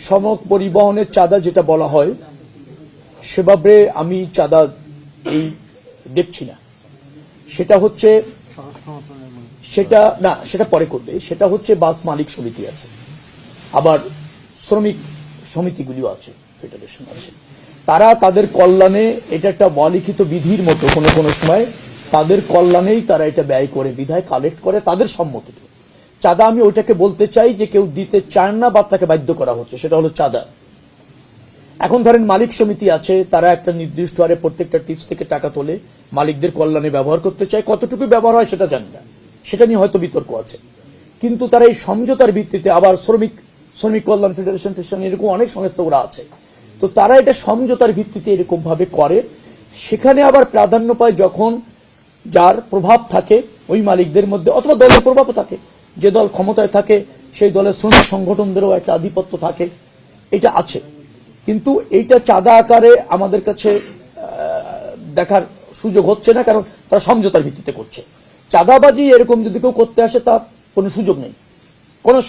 সড়ক পরিবহনের চাঁদা যেটা বলা হয় সেভাবে আমি চাঁদা এই দেখছি না। সেটা হচ্ছে সেটা পরে করবে। সেটা হচ্ছে বাস মালিক সমিতি আছে, আবার শ্রমিক সমিতিগুলিও আছে, ফেডারেশন আছে। তারা তাদের কল্যাণে, এটা একটা অলিখিত বিধির মতো কোনো কোনো সময় তাদের কল্যাণেই তারা এটা ব্যয় করে, বিধায় কালেক্ট করে তাদের সম্মতিতে। চাঁদা আমি ওইটাকে বলতে চাই যে কেউ দিতে চায় না বা তাকে বাধ্য করা হচ্ছে, সেটা হলো চাঁদা। এখন ধরেন মালিক সমিতি আছে, তারা একটা নির্দিষ্ট হারে প্রত্যেকটা টিপস থেকে টাকা তোলে, মালিকদের কল্যাণে ব্যবহার করতে চায়। কতটুকু ব্যবহার হয় সেটা জানি না, সেটা নিয়ে হয়তো বিতর্ক আছে। কিন্তু তারা এই সমঝোতার ভিত্তিতে, আবার শ্রমিক কল্যাণ ফেডারেশন এরকম অনেক সংস্থা ওরা আছে, তো তারা এটা সমঝোতার ভিত্তিতে এরকম ভাবে করে। সেখানে আবার প্রাধান্য পায় যখন যার প্রভাব থাকে ওই মালিকদের মধ্যে, অথবা দলের প্রভাবও থাকে। যে দল ক্ষমতায় থাকে সেই দলের শ্রমিক সংগঠনদেরও একটা আধিপত্য থাকে, এটা আছে। কিন্তু এইটা চাঁদা আকারে আমাদের কাছে দেখার সুযোগ হচ্ছে না, কারণ তারা সমঝোতার ভিত্তিতে করছে। চাঁদাবাজি এরকম যদি কেউ করতে আসে তার কোনো সুযোগ নেই, কোনো